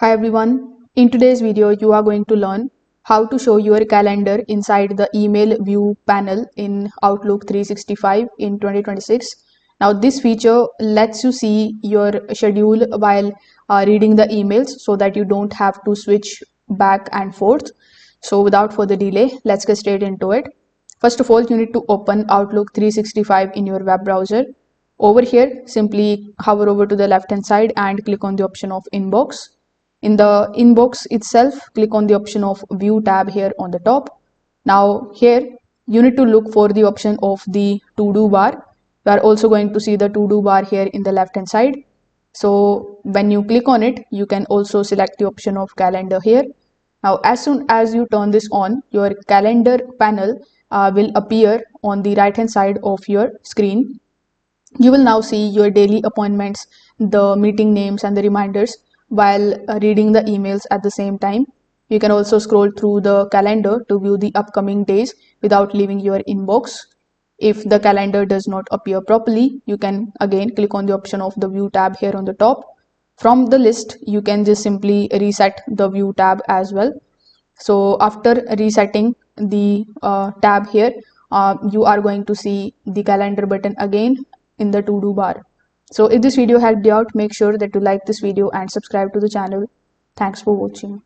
Hi everyone. In today's video, you are going to learn how to show your calendar inside the email view panel in Outlook 365 in 2026. Now, this feature lets you see your schedule while reading the emails so that you don't have to switch back and forth. So, without further delay, let's get straight into it. First of all, you need to open Outlook 365 in your web browser. Over here, simply hover over to the left hand side and click on the option of Inbox. In the inbox itself, click on the option of View tab here on the top. Now here, you need to look for the option of the to-do bar. You are also going to see the to-do bar here in the left hand side. So when you click on it, you can also select the option of calendar here. Now, as soon as you turn this on, your calendar panel will appear on the right hand side of your screen. You will now see your daily appointments, the meeting names, and the reminders while reading the emails at the same time. You can also scroll through the calendar to view the upcoming days without leaving your inbox. If the calendar does not appear properly, you can again click on the option of the View tab here on the top. From the list, you can just simply reset the View tab as well. So after resetting the tab here, you are going to see the calendar button again in the to-do bar. So if this video helped you out, make sure that you like this video and subscribe to the channel. Thanks for watching.